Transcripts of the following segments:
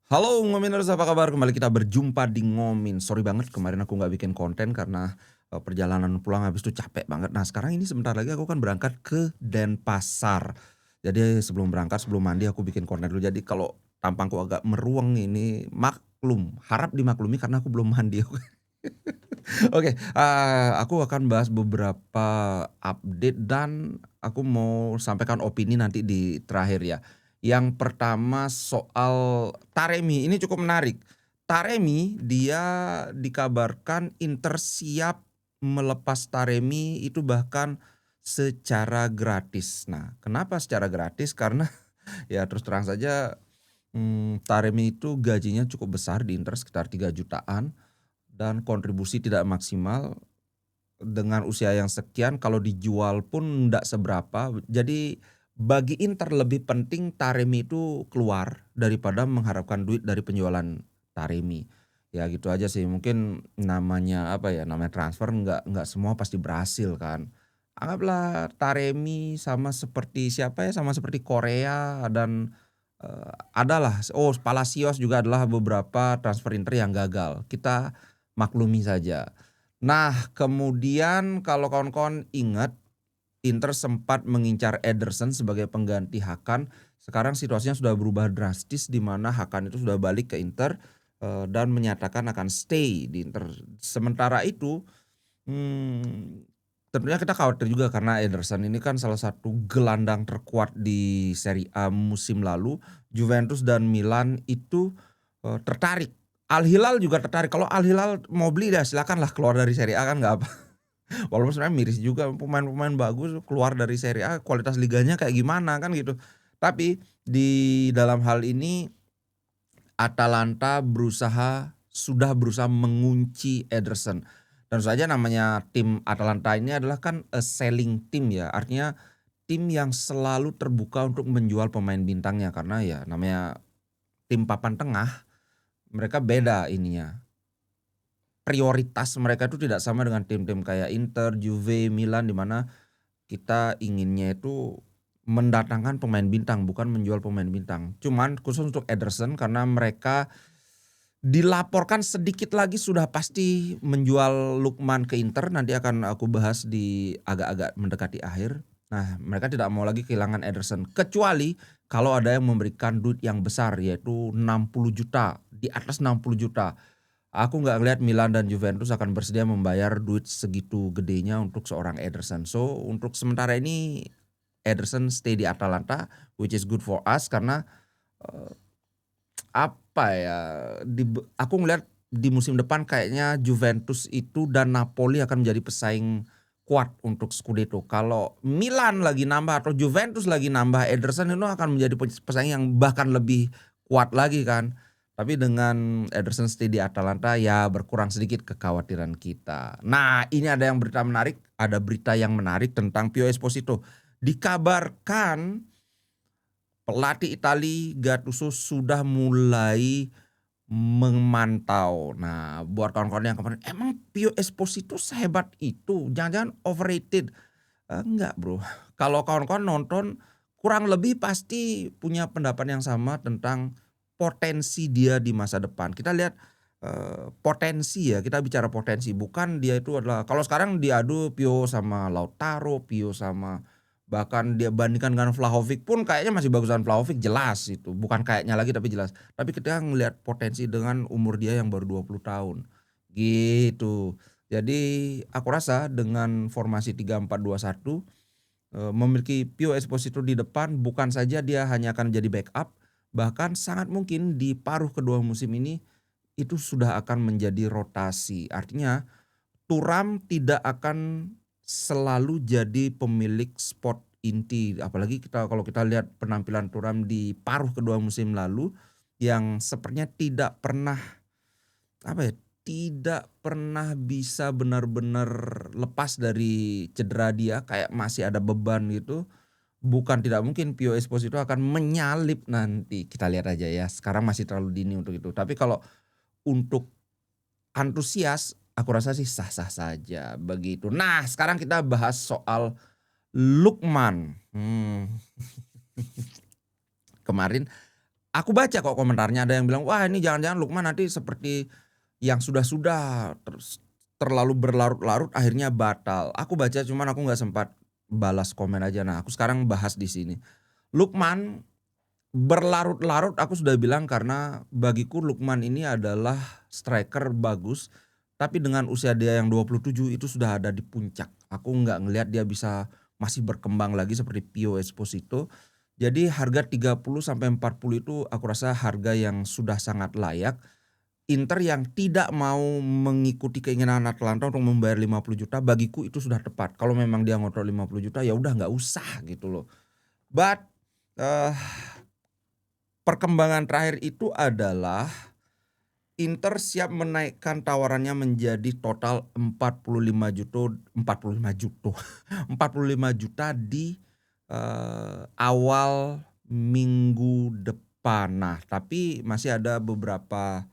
Halo Ngominers, apa kabar? Kembali kita berjumpa di Ngomin. Sorry banget kemarin aku nggak bikin konten karena, perjalanan pulang habis itu capek banget. Nah sekarang ini sebentar lagi aku kan berangkat ke Denpasar. Jadi sebelum berangkat, sebelum mandi aku bikin konten dulu. Jadi kalau tampangku agak meruang ini maklum, harap dimaklumi karena aku belum mandi. Oke, aku akan bahas beberapa update dan aku mau sampaikan opini nanti di terakhir ya. Yang pertama soal Taremi, ini cukup menarik. Taremi dia dikabarkan Inter siap melepas Taremi itu bahkan secara gratis. Nah, kenapa secara gratis? Karena ya terus terang saja, Taremi itu gajinya cukup besar di Inter sekitar 3 jutaan dan kontribusi tidak maksimal. Dengan usia yang sekian kalau dijual pun ndak seberapa. Jadi bagi Inter lebih penting Taremi itu keluar daripada mengharapkan duit dari penjualan Taremi. Ya gitu aja sih, mungkin namanya apa ya, namanya transfer nggak semua pasti berhasil kan. Anggaplah Taremi sama seperti siapa ya, sama seperti Korea dan, adalah Palacios juga adalah beberapa transfer Inter yang gagal. Kita maklumi saja. Nah, kemudian kalau kawan-kawan ingat, Inter sempat mengincar Ederson sebagai pengganti Hakan. Sekarang situasinya sudah berubah drastis di mana Hakan itu sudah balik ke Inter, dan menyatakan akan stay di Inter. Sementara itu, tentunya kita khawatir juga karena Ederson ini kan salah satu gelandang terkuat di Serie A musim lalu. Juventus dan Milan itu, tertarik. Al Hilal juga tertarik. Kalau Al Hilal mau beli ya silakanlah keluar dari Serie A kan nggak apa. Walaupun sebenarnya miris juga pemain-pemain bagus keluar dari Serie A, kualitas liganya kayak gimana kan gitu. Tapi di dalam hal ini Atalanta sudah berusaha mengunci Ederson. Tentu saja namanya tim Atalanta ini adalah kan a selling team ya, artinya tim yang selalu terbuka untuk menjual pemain bintangnya karena ya namanya tim papan tengah, mereka beda ininya. Prioritas mereka itu tidak sama dengan tim-tim kayak Inter, Juve, Milan di mana kita inginnya itu mendatangkan pemain bintang bukan menjual pemain bintang. Cuman khusus untuk Ederson karena mereka dilaporkan sedikit lagi sudah pasti menjual Lukman ke Inter, nanti akan aku bahas di agak-agak mendekati akhir. Nah, mereka tidak mau lagi kehilangan Ederson, kecuali kalau ada yang memberikan duit yang besar yaitu 60 juta, di atas 60 juta. Aku nggak ngelihat Milan dan Juventus akan bersedia membayar duit segitu gedenya untuk seorang Ederson. So, untuk sementara ini Ederson stay di Atalanta, which is good for us karena, eee apa ya, aku ngelihat di musim depan kayaknya Juventus itu dan Napoli akan menjadi pesaing kuat untuk Scudetto. Kalau Milan lagi nambah atau Juventus lagi nambah, Ederson itu akan menjadi pesaing yang bahkan lebih kuat lagi kan. Tapi dengan Ederson stay di Atalanta ya berkurang sedikit kekhawatiran kita. Nah, ini ada berita yang menarik tentang Pio Esposito. Dikabarkan pelatih Itali Gattuso sudah mulai memantau. Nah, buat kawan-kawan yang kemarin, "Emang Pio Esposito sehebat itu? Jangan-jangan overrated?" Enggak Bro. Kalau kawan-kawan nonton, kurang lebih pasti punya pendapat yang sama tentang potensi dia di masa depan. Kita lihat, potensi ya, kita bicara potensi, bukan dia itu adalah kalau sekarang diadu Pio sama Lautaro, Pio sama bahkan dia bandingkan dengan Vlahovic pun kayaknya masih bagusan Vlahovic jelas itu, bukan kayaknya lagi tapi jelas. Tapi kita ngelihat potensi dengan umur dia yang baru 20 tahun, gitu. Jadi aku rasa dengan formasi 3-4-2-1, memiliki Pio Esposito di depan bukan saja dia hanya akan jadi backup, bahkan sangat mungkin di paruh kedua musim ini, itu sudah akan menjadi rotasi. Artinya Thuram tidak akan selalu jadi pemilik spot inti, apalagi kalau kita lihat penampilan Thuram di paruh kedua musim lalu, yang sepertinya tidak pernah, apa ya, tidak pernah bisa benar-benar lepas dari cedera dia, kayak masih ada beban gitu. Bukan tidak mungkin Pio Esposito akan menyalip nanti, kita lihat aja ya, sekarang masih terlalu dini untuk itu. Tapi kalau untuk antusias, aku rasa sih sah-sah saja begitu. Nah, sekarang kita bahas soal Lukman. Kemarin Aku baca kok komentarnya, ada yang bilang, "Wah ini jangan-jangan Lukman nanti seperti yang sudah-sudah, terus terlalu berlarut-larut akhirnya batal." Aku baca cuman aku nggak sempat balas komen aja. Nah aku sekarang bahas di sini. Lukman berlarut-larut aku sudah bilang karena bagiku Lukman ini adalah striker bagus, tapi dengan usia dia yang 27 itu sudah ada di puncak. Aku nggak ngelihat dia bisa masih berkembang lagi seperti Pio Esposito. Jadi harga 30 sampai 40 itu aku rasa harga yang sudah sangat layak. Inter yang tidak mau mengikuti keinginan Atalanta untuk membayar 50 juta bagiku itu sudah tepat. Kalau memang dia ngotot 50 juta ya udah nggak usah gitu loh. But eh, perkembangan terakhir itu adalah Inter siap menaikkan tawarannya menjadi total 45 juta 45 juta 45 juta di awal minggu depan. Nah, tapi masih ada beberapa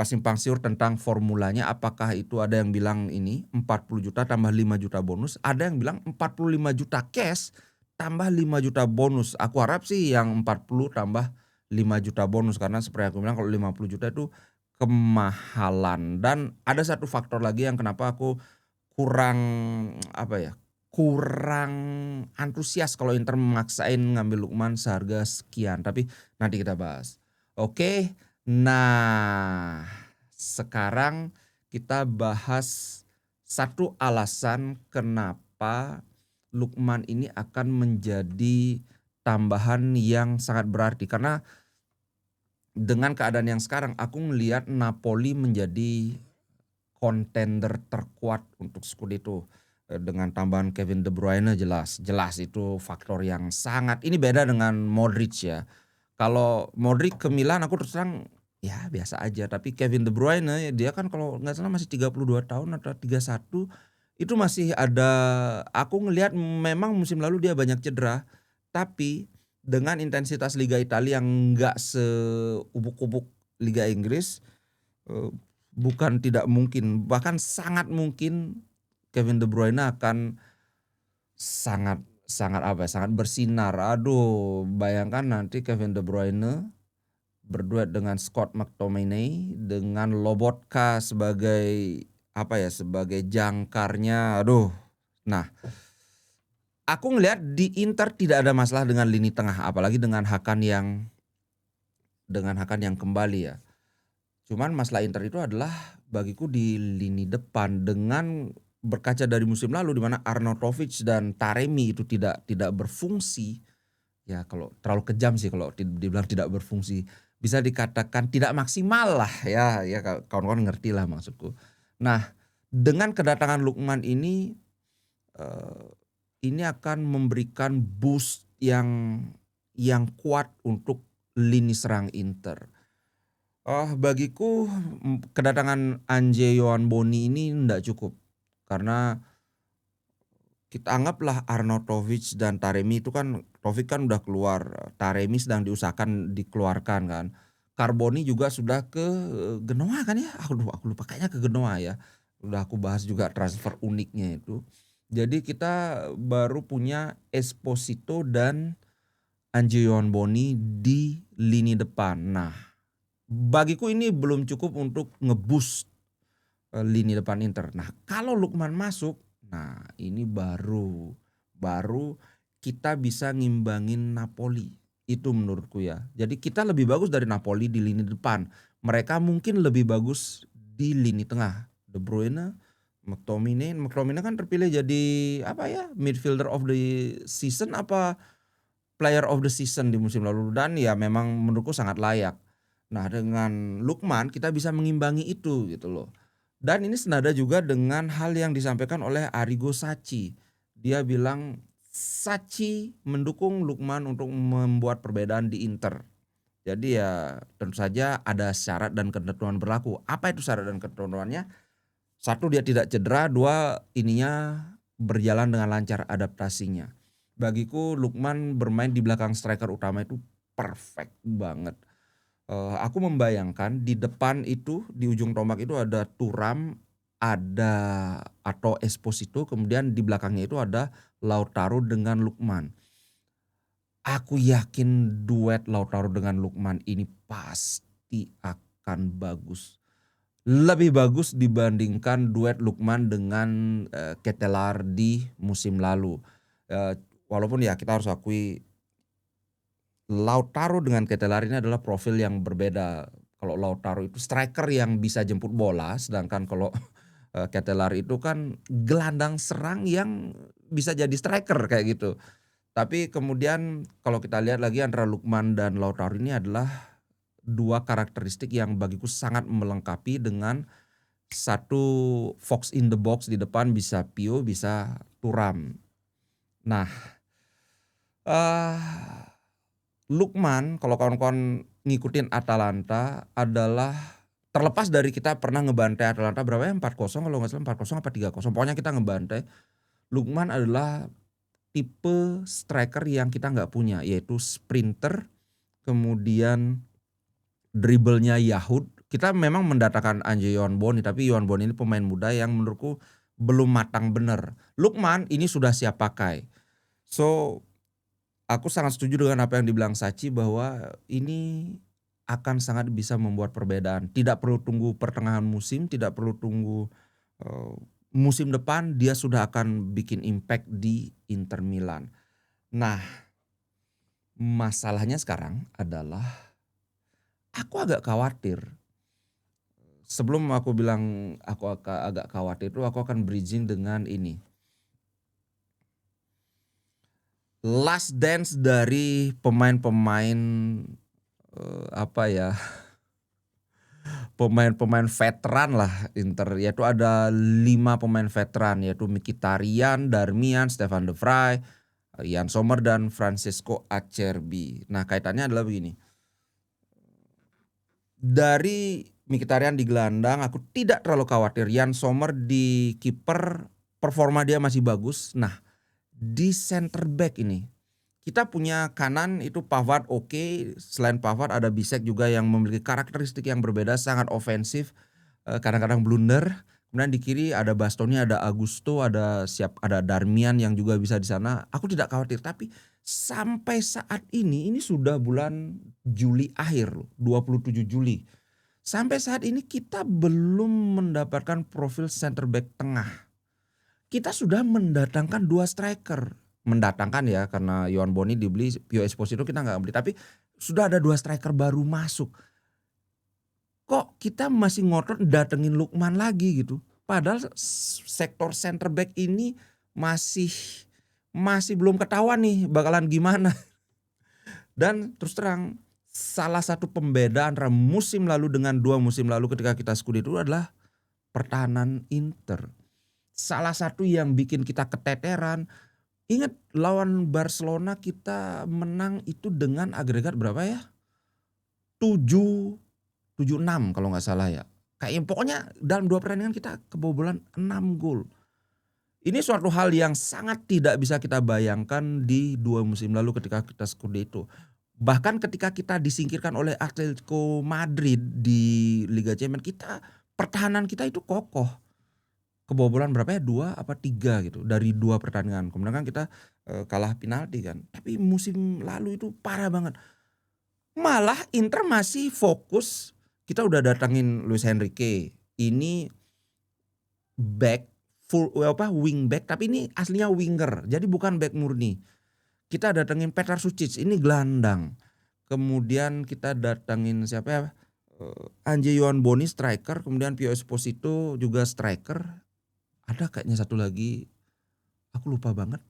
simpang siur tentang formulanya. Apakah itu ada yang bilang ini 40 juta tambah 5 juta bonus, ada yang bilang 45 juta cash tambah 5 juta bonus. Aku harap sih yang 40 tambah 5 juta bonus karena seperti aku bilang kalau 50 juta itu kemahalan. Dan ada satu faktor lagi yang kenapa aku kurang kurang antusias kalau Inter memaksain ngambil Lukman seharga sekian, tapi nanti kita bahas. Oke, nah sekarang kita bahas satu alasan kenapa Lukman ini akan menjadi tambahan yang sangat berarti. Karena dengan keadaan yang sekarang aku melihat Napoli menjadi kontender terkuat untuk Scudetto. Dengan tambahan Kevin De Bruyne jelas itu faktor yang sangat, ini beda dengan Modric ya. Kalau Modric ke Milan aku terus terang ya biasa aja, tapi Kevin De Bruyne dia kan kalau nggak salah masih 32 tahun atau 31, itu masih ada, aku ngelihat memang musim lalu dia banyak cedera, tapi dengan intensitas Liga Italia yang nggak seubuk-ubuk Liga Inggris, eh, bukan tidak mungkin, bahkan sangat mungkin Kevin De Bruyne akan sangat sangat sangat bersinar. Aduh, bayangkan nanti Kevin De Bruyne berduet dengan Scott McTominay dengan Lobotka sebagai sebagai jangkarnya. Aduh. Nah, aku ngelihat di Inter tidak ada masalah dengan lini tengah, apalagi dengan Hakan yang kembali ya. Cuman masalah Inter itu adalah bagiku di lini depan, dengan berkaca dari musim lalu di mana Arnautovic dan Taremi itu tidak berfungsi. Ya kalau terlalu kejam sih kalau dibilang tidak berfungsi. Bisa dikatakan tidak maksimal lah ya kawan-kawan ngerti lah maksudku. Nah, dengan kedatangan Lukman ini akan memberikan boost yang kuat untuk lini serang Inter. Bagiku kedatangan Anje Yohan Boni ini ndak cukup. Karena kita anggaplah Arnautovic dan Taremi itu kan, Taufik kan udah keluar, Taremi sedang diusahakan dikeluarkan kan. Carboni juga sudah ke Genoa kan ya? Aku lupa kayaknya ke Genoa ya. Udah aku bahas juga transfer uniknya itu. Jadi kita baru punya Esposito dan Anje Yohan Boni di lini depan. Nah, bagiku ini belum cukup untuk nge-boost lini depan Inter. Nah, kalau Lukman masuk, nah ini baru kita bisa ngimbangin Napoli. Itu menurutku ya. Jadi kita lebih bagus dari Napoli di lini depan. Mereka mungkin lebih bagus di lini tengah. De Bruyne, McTominay kan terpilih jadi midfielder of the season player of the season di musim lalu, dan ya memang menurutku sangat layak. Nah, dengan Lukman kita bisa mengimbangi itu gitu loh. Dan ini senada juga dengan hal yang disampaikan oleh Arrigo Sacchi. Dia bilang Sacchi mendukung Lukman untuk membuat perbedaan di Inter. Jadi ya tentu saja ada syarat dan ketentuan berlaku. Apa itu syarat dan ketentuannya? Satu, dia tidak cedera. Dua, ininya berjalan dengan lancar adaptasinya. Bagiku Lukman bermain di belakang striker utama itu perfect banget. Aku membayangkan di depan itu, di ujung tombak itu ada Thuram, atau Esposito, kemudian di belakangnya itu ada Lautaro dengan Lukman. Aku yakin duet Lautaro dengan Lukman ini pasti akan bagus. Lebih bagus dibandingkan duet Lukman dengan, Ketelar di musim lalu. Walaupun ya kita harus akui Lautaro dengan Ketelar ini adalah profil yang berbeda. Kalau Lautaro itu striker yang bisa jemput bola, sedangkan kalau, Ketelar itu kan gelandang serang yang bisa jadi striker kayak gitu. Tapi kemudian kalau kita lihat lagi antara Lukman dan Lautaro ini adalah 2 karakteristik yang bagiku sangat melengkapi dengan satu fox in the box di depan bisa Pio, bisa Thuram. Nah, eee, Lukman kalau kawan-kawan ngikutin Atalanta adalah terlepas dari kita pernah ngebantai Atalanta berapa ya 4-0 kalau nggak salah 4-0 apa 3-0 pokoknya kita ngebantai. Lukman adalah tipe striker yang kita nggak punya yaitu sprinter, kemudian dribblenya yahut. Kita memang mendatangkan André Ionboni tapi Ionboni ini pemain muda yang menurutku belum matang bener. Lukman ini sudah siap pakai. So, aku sangat setuju dengan apa yang dibilang Sachi bahwa ini akan sangat bisa membuat perbedaan. Tidak perlu tunggu pertengahan musim, tidak perlu tunggu, eee, musim depan dia sudah akan bikin impact di Inter Milan. Nah, masalahnya sekarang adalah aku agak khawatir. Sebelum aku bilang aku agak khawatir itu aku akan bridging dengan ini. Last dance dari pemain-pemain, apa ya, pemain-pemain veteran lah Inter, yaitu ada 5 pemain veteran yaitu Mkhitaryan, Darmian, Stefan de Vrij, Yann Sommer dan Francesco Acerbi. Nah kaitannya adalah begini. Dari Mkhitaryan di gelandang aku tidak terlalu khawatir, Yann Sommer di kiper performa dia masih bagus. Nah di center back ini, kita punya kanan itu Pavard oke, selain Pavard ada Bisek juga yang memiliki karakteristik yang berbeda, sangat ofensif, kadang-kadang blunder. Kemudian di kiri ada Bastoni, ada Augusto, ada Darmian yang juga bisa di sana. Aku tidak khawatir, tapi sampai saat ini sudah bulan Juli akhir loh, 27 Juli. Sampai saat ini kita belum mendapatkan profil center back tengah. Kita sudah mendatangkan 2 striker. Mendatangkan ya karena Ionboni dibeli, Pio Esposito kita nggak beli, tapi sudah ada 2 striker baru masuk. Kok kita masih ngotot datengin Lukman lagi gitu. Padahal sektor center back ini masih belum ketahuan nih bakalan gimana. Dan terus terang salah satu pembeda antara musim lalu dengan 2 musim lalu ketika kita Scudetto adalah pertahanan Inter. Salah satu yang bikin kita keteteran, ingat lawan Barcelona kita menang itu dengan agregat berapa ya? 7-6 kalau nggak salah ya. Kayak pokoknya dalam 2 pertandingan kita kebobolan 6 gol. Ini suatu hal yang sangat tidak bisa kita bayangkan di 2 musim lalu ketika kita Scudetto. Bahkan ketika kita disingkirkan oleh Atletico Madrid di Liga Champions, pertahanan kita itu kokoh. Kebobolan berapa ya 2 apa 3 gitu dari 2 pertandingan. Kemudian kan kita, kalah penalti kan. Tapi musim lalu itu parah banget. Malah Inter masih fokus, kita udah datangin Luis Enrique. Ini back wing back tapi ini aslinya winger. Jadi bukan back murni. Kita datangin Petar Sucic, ini gelandang. Kemudian kita datangin siapa ya, André Ionboni striker, kemudian Pio Esposito juga striker. Ada kayaknya satu lagi, aku lupa banget.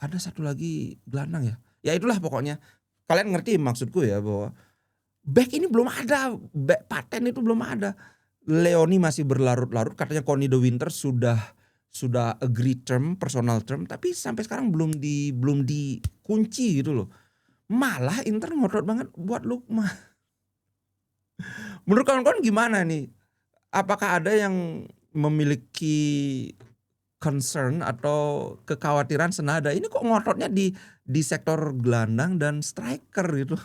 Ada satu lagi gelandang ya. Ya itulah pokoknya. Kalian ngerti maksudku ya bahwa back ini belum ada, back paten itu belum ada. Leoni masih berlarut-larut, katanya Conny de Winter sudah agree term, personal term, tapi sampai sekarang belum dikunci gitu loh. Malah Inter ngotot banget buat Lukman. Menurut kawan-kawan gimana nih? Apakah ada yang memiliki concern atau kekhawatiran senada? Ini kok ngototnya di sektor gelandang dan striker gitu.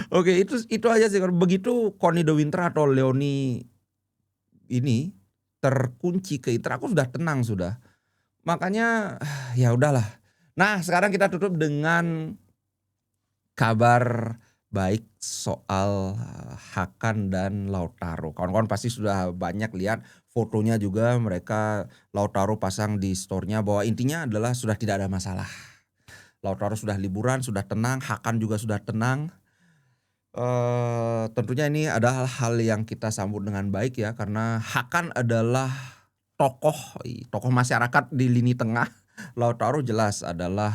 Oke, itu aja sih. Begitu Conny de Winter atau Leoni ini terkunci ke Inter, aku sudah tenang sudah. Makanya ya udahlah. Nah, sekarang kita tutup dengan kabar baik soal Hakan dan Lautaro. Kawan-kawan pasti sudah banyak lihat fotonya juga mereka Lautaro pasang di store-nya bahwa intinya adalah sudah tidak ada masalah. Lautaro sudah liburan, sudah tenang, Hakan juga sudah tenang. Tentunya ini adalah hal yang kita sambut dengan baik ya karena Hakan adalah tokoh masyarakat di lini tengah. Lautaro jelas adalah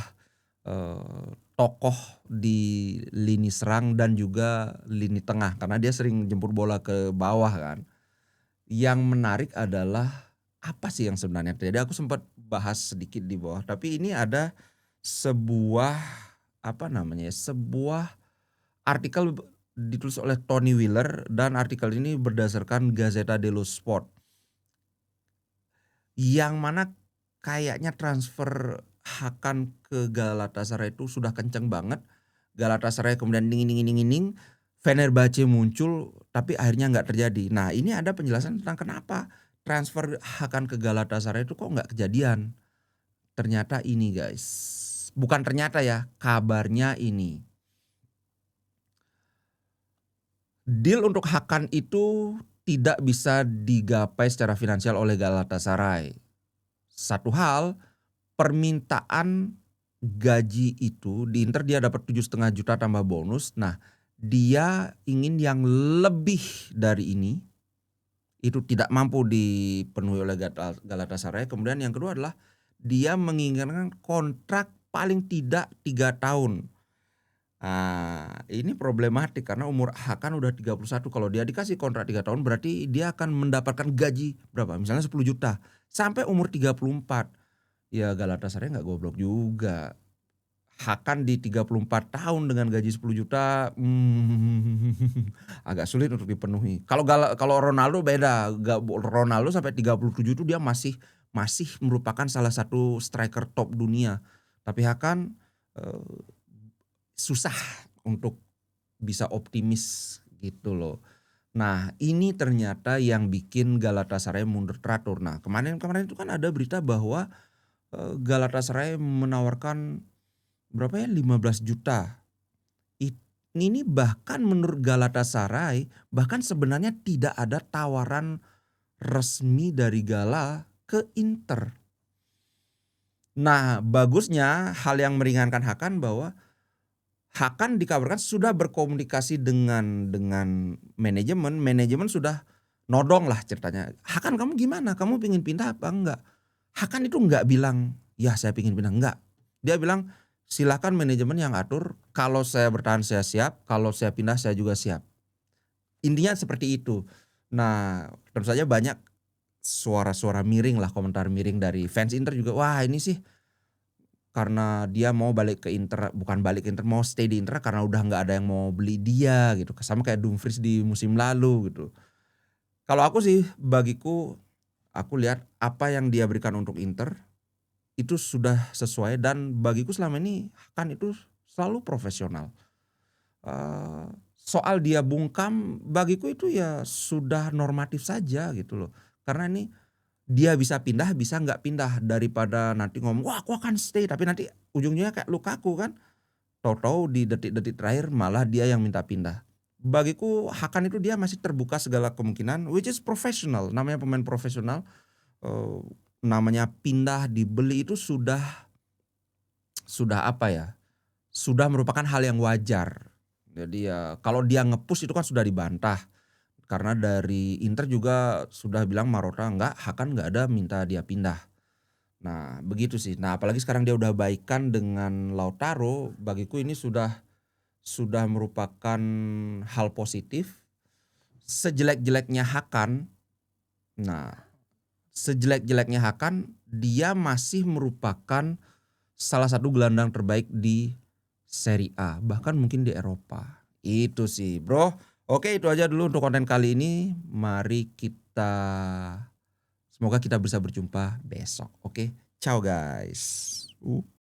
tokoh di lini serang dan juga lini tengah karena dia sering jemput bola ke bawah kan. Yang menarik adalah apa sih yang sebenarnya terjadi? Aku sempat bahas sedikit di bawah, tapi ini ada sebuah apa namanya ya, sebuah artikel ditulis oleh Tony Wheeler dan artikel ini berdasarkan Gazzetta dello Sport. Yang mana kayaknya transfer Hakan ke Galatasaray itu sudah kenceng banget. Galatasaray kemudian dingin, Fenerbahce muncul tapi akhirnya nggak terjadi. Nah ini ada penjelasan tentang kenapa transfer Hakan ke Galatasaray itu kok nggak kejadian. Ternyata ini guys, bukan ternyata ya, kabarnya ini. Deal untuk Hakan itu tidak bisa digapai secara finansial oleh Galatasaray. Satu hal, permintaan gaji itu di Inter dia dapat 7,5 juta tambah bonus. Nah, dia ingin yang lebih dari ini. Itu tidak mampu dipenuhi oleh Galatasaray. Kemudian yang kedua adalah dia menginginkan kontrak paling tidak 3 tahun. Nah, ini problematik karena umur Hakan udah 31. Kalau dia dikasih kontrak 3 tahun berarti dia akan mendapatkan gaji berapa? Misalnya 10 juta sampai umur 34. Ya Galatasaray nggak goblok juga. Hakan di 34 tahun dengan gaji 10 juta agak sulit untuk dipenuhi. Kalau Ronaldo beda, Ronaldo sampai 37 itu dia masih merupakan salah satu striker top dunia. Tapi Hakan susah untuk bisa optimis gitu loh. Nah, ini ternyata yang bikin Galatasaray mundur teratur. Nah, kemarin itu kan ada berita bahwa Galatasaray menawarkan berapa ya 15 juta. Ini bahkan menurut Galatasaray bahkan sebenarnya tidak ada tawaran resmi dari Gala ke Inter. Nah, bagusnya hal yang meringankan Hakan bahwa Hakan dikabarkan sudah berkomunikasi dengan manajemen sudah nodong lah ceritanya. Hakan kamu gimana? Kamu pengen pindah apa enggak? Hakan itu enggak bilang, ya saya pengen pindah, enggak. Dia bilang silakan manajemen yang atur, kalau saya bertahan saya siap, kalau saya pindah saya juga siap. Intinya seperti itu. Nah tentu saja banyak suara-suara miring lah, komentar miring dari fans Inter juga, wah ini sih karena dia mau balik ke Inter, bukan balik ke Inter, mau stay di Inter karena udah nggak ada yang mau beli dia gitu. Sama kayak Dumfries di musim lalu gitu. Kalau aku sih bagiku, aku lihat apa yang dia berikan untuk Inter itu sudah sesuai dan bagiku selama ini kan itu selalu profesional. Soal dia bungkam bagiku itu ya sudah normatif saja gitu loh. Karena ini dia bisa pindah, bisa nggak pindah daripada nanti ngomong wah aku akan stay tapi nanti ujungnya kayak Lukaku kan, tahu-tahu di detik-detik terakhir malah dia yang minta pindah. Bagiku Hakan itu dia masih terbuka segala kemungkinan, which is professional, namanya pemain profesional, namanya pindah dibeli itu sudah apa ya, sudah merupakan hal yang wajar. Jadi ya kalau dia nge-push itu kan sudah dibantah. Karena dari Inter juga sudah bilang Marotta enggak, Hakan enggak ada minta dia pindah. Nah begitu sih. Nah apalagi sekarang dia udah baikan dengan Lautaro, bagiku ini sudah merupakan hal positif. Sejelek-jeleknya Hakan, nah sejelek-jeleknya Hakan dia masih merupakan salah satu gelandang terbaik di Serie A, bahkan mungkin di Eropa. Itu sih bro. Oke itu aja dulu untuk konten kali ini. Mari kita, semoga kita bisa berjumpa besok. Oke, ciao guys.